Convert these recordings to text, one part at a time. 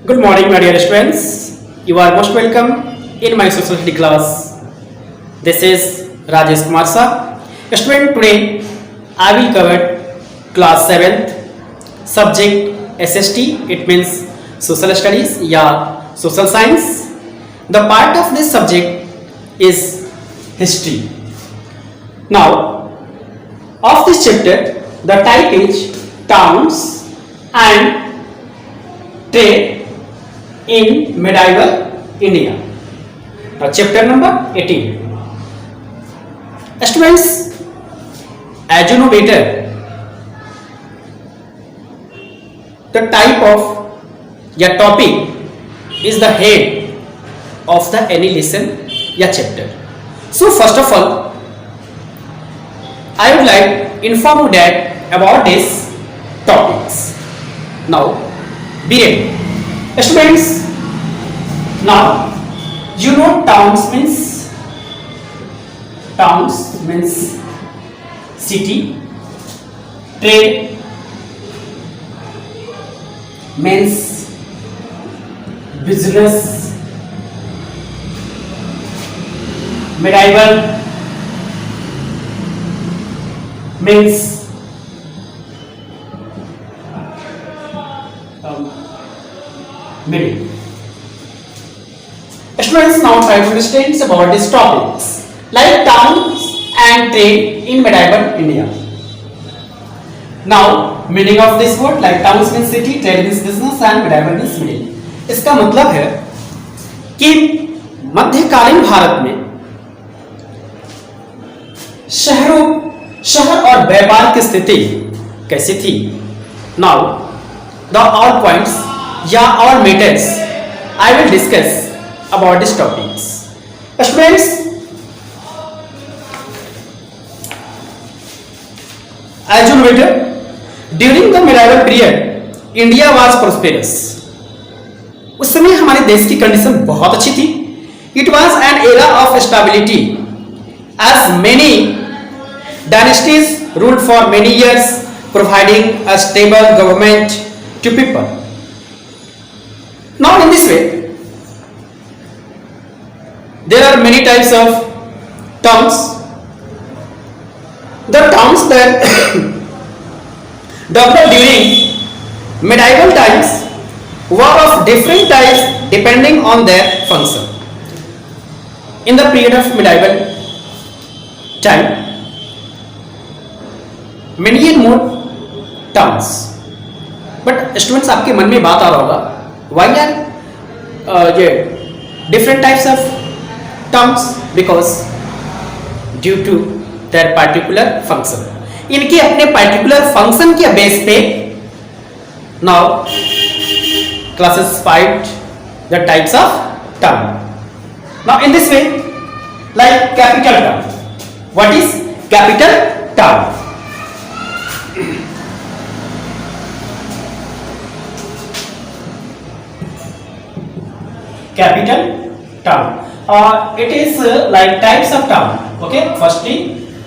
Good morning, my dear students. You are most welcome in my social study class. This is Rajesh Kumar Sir. Student, today I will cover class 7th subject SST. It means social studies या social science. The part of this subject is history. Now, of this chapter, the type is towns and trade in medieval India. Now, chapter number 18. Students, as you know better, the type of या topic is the head of the any lesson या chapter. So, first of all, I would like inform you that about these topics. Now, be ready. Students, now you know towns means city, trade means business, medieval means middle. Students, now try to understand about these topics like towns and trade in medieval India. Now, meaning of this word like towns means city, trade means business and medieval means middle. इसका मतलब है कि मध्यकालीन भारत में शहर और व्यापार की स्थिति कैसी थी. नाउ द ऑल पॉइंट्स या all matters I will discuss about this topics. Students, as you know during the medieval period India was prosperous. उस समय हमारे देश की कंडीशन बहुत अच्छी थी. It was an era of stability as many dynasties ruled for many years, providing a stable government to people. Now, in this way, there are many types of towns. The towns that developed during medieval times were of different types depending on their function. In the period of medieval time, many and more towns. But students, आपके मन में बात आ रहा होगा, why are ये different types of towns? Because due to their particular function. इनके अपने particular function के बेस पे now classified the types of town. Now in this way, like capital town. What is capital town? Capital town. It is like types of town. Okay, firstly,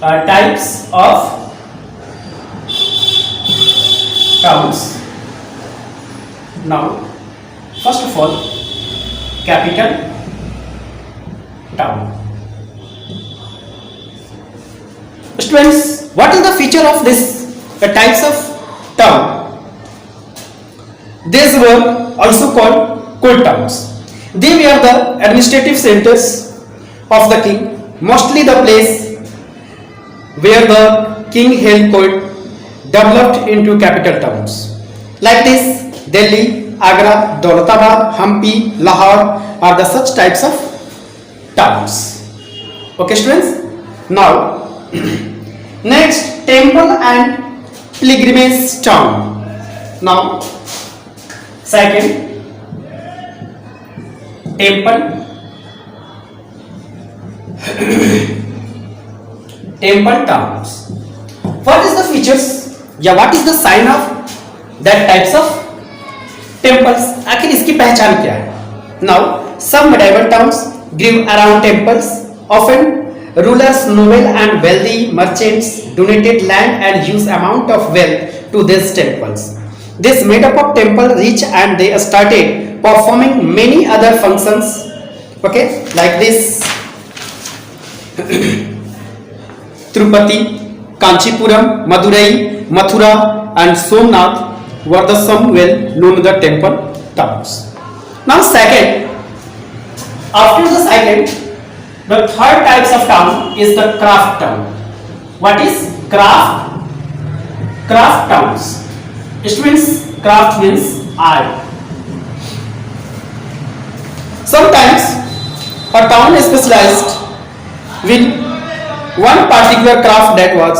types of towns. Now, first of all, capital town. Students, what is the feature of this types of town? These were also called court towns. They were the administrative centers of the king, mostly the place where the king held court developed into capital towns. Like this, Delhi, Agra, Daulatabad, Hampi, Lahore are the such types of towns. Okay, students? Now, next, temple and pilgrimage town. Now, second, temple towns. What is the features? या what is the sign of that types of temples? आखिर इसकी पहचान क्या है? Now, some medieval towns grew around temples. Often, rulers, noble and wealthy merchants donated land and huge amount of wealth to these temples. This made up of temple rich and they started performing many other functions, okay, like this. Tirupati, Kanchipuram, Madurai, Mathura and Somnath were the some well known the temple towns. Now second, after the second, the third types of town is the craft town. What is craft? Craft towns. Students, craft means art. Sometimes a town is specialized with one particular craft that was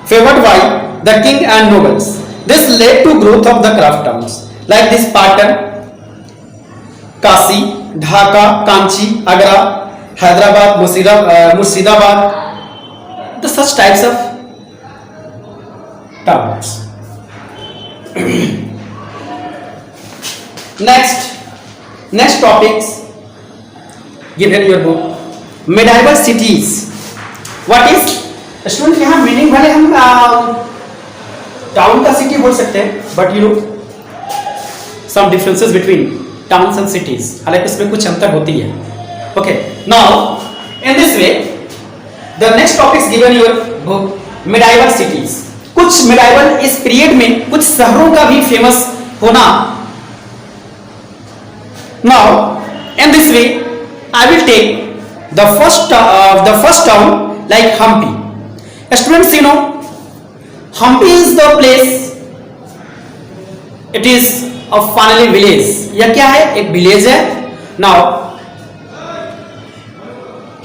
favored by the king and nobles. This led to growth of the craft towns like this Patan, Kasi, Dhaka, Kanchi, Agra, Hyderabad, Murshidabad, the such types of towns. Next topics given your book, medieval cities. What is student यहाँ meaning भले हम town का city बोल सकते हैं, but you know some differences between towns and cities, हालांकि इसमें कुछ अंतर होती है. Okay, now in this way the next topics given your book medieval cities. कुछ मेडाइवल इस पीरियड में कुछ शहरों का भी फेमस होना. Now in this way I will take the first town like Hampi. Students, you know, Hampi is the place. It is a finally village. यह क्या है? एक village है. Now,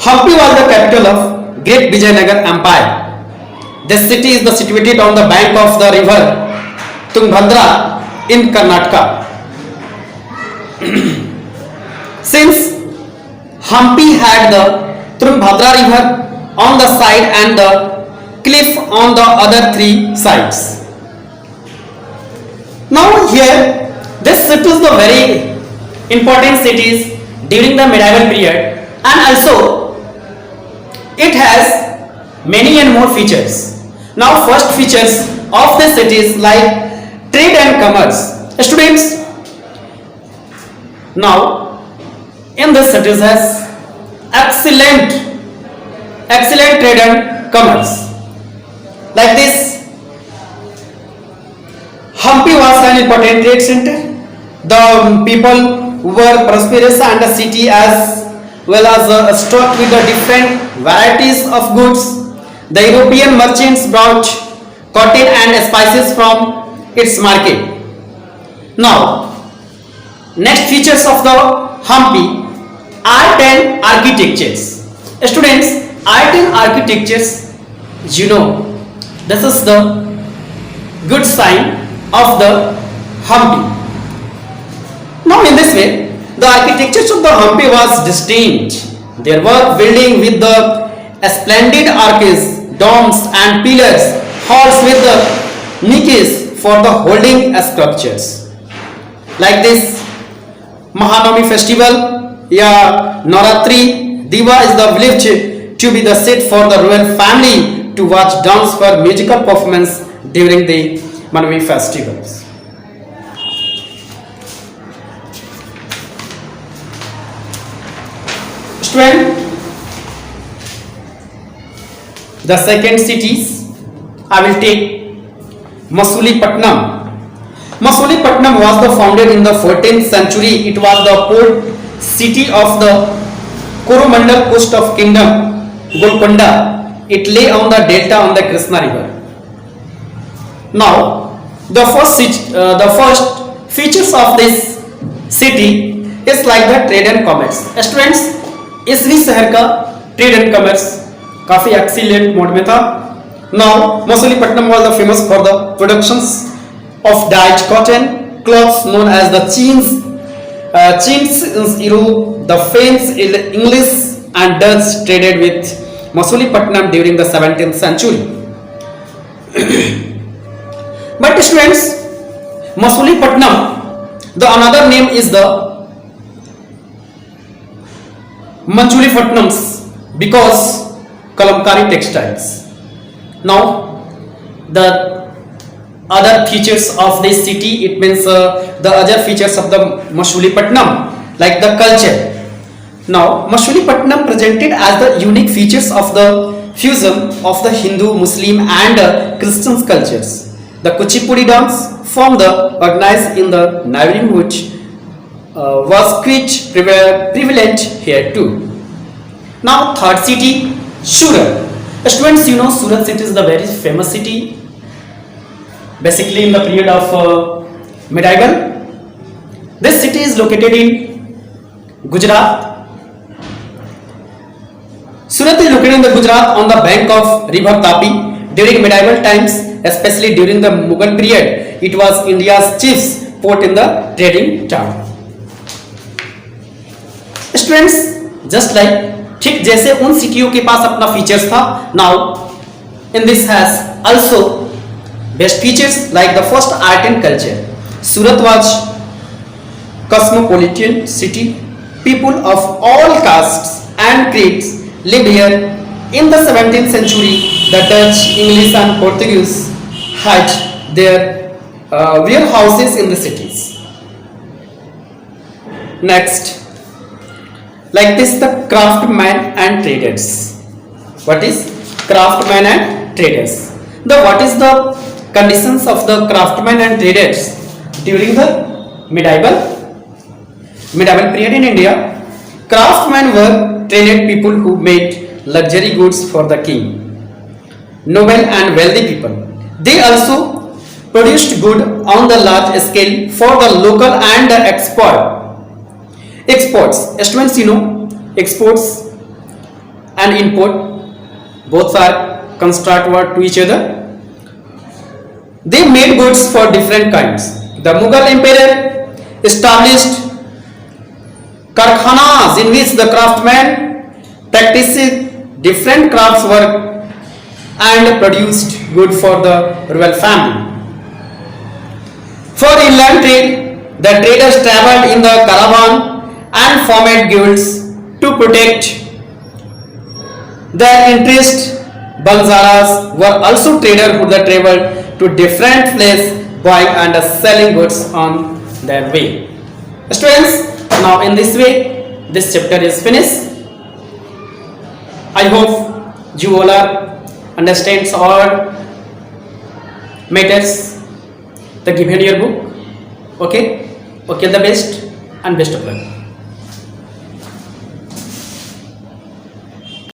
Hampi was the capital of Great Vijayanagar Empire. This city is situated on the bank of the river Tungabhadra in Karnataka. Since Hampi had the Tungabhadra river on the side and the cliff on the other three sides. Now here this city is the very important cities during the medieval period, and also it has many and more features. Now first features of the cities like trade and commerce. Students, now in this cities has excellent trade and commerce. Like this, Hampi was an important trade center. The people were prosperous and the city as well as stocked with the different varieties of goods. The European merchants brought cotton and spices from its market. Now, next features of the Hampi, art and architectures. Students, art and architectures, you know, this is the good sign of the Hampi. Now in this way, the architecture of the Hampi was distinct. There were buildings with the splendid arches, domes and pillars, halls with the niches for the holding sculptures. Like this Mahanavami festival, Navratri, Diva is the village to be the seat for the royal family to watch dance for musical performance during the Manavami festivals. Student, the second cities I will take Masulipattnam. Masulipattnam was the founded in the 14th century. It was the port city of the Coromandel coast of kingdom Golconda. It lay on the delta on the Krishna river. Now, the first features of this city is like the trade and commerce. Students, इस भी शहर का trade and commerce काफी excellent mode में था. Now, Masulipattnam was the famous for the productions of dyed cotton cloths known as the chins in Europe. The French, English and Dutch traded with Masulipattnam during the 17th century. But students, Masulipattnam, the another name is the Manchuriapatnams because Kalamkari textiles. Now, the other features of this city, it means the other features of the Machulipatnam, like the culture. Now, Machulipatnam presented as the unique features of the fusion of the Hindu, Muslim and Christian cultures. The Kuchipudi dance form the organized in the neighboring which was quite prevalent here too. Now, third city, Surat. Students, you know Surat city is the very famous city. Basically, in the period of medieval, this city is located in Gujarat. Surat is located in the Gujarat on the bank of river Tapi. During medieval times, especially during the Mughal period, it was India's chief port in the trading town. Students, just like ठीक जैसे उन सिटियों के पास अपना features था, now in this has also best features like the first art and culture. Surat was cosmopolitan city. People of all castes and creeds lived here. In the 17th century, the Dutch, English and Portuguese had their warehouses in the cities. Next, like this, the craftsmen and traders. What is craftsmen and traders? What is the conditions of the craftsmen and traders during the medieval period in India? Craftsmen were trained people who made luxury goods for the king, noble and wealthy people. They also produced good on the large scale for the local and the exports. Students, you know exports and import both are construct word to each other. They made goods for different kinds. The Mughal emperor established karkhanas in which the craftsmen practiced different crafts work and produced good for the royal family. For inland trade, the traders traveled in the caravan and formed guilds to protect their interest. Banzaras were also traders who traveled to different places buying and selling goods on their way. Students, now in this way this chapter is finished. I hope you all are understands all matters the given in your book. Okay, the best and best of luck.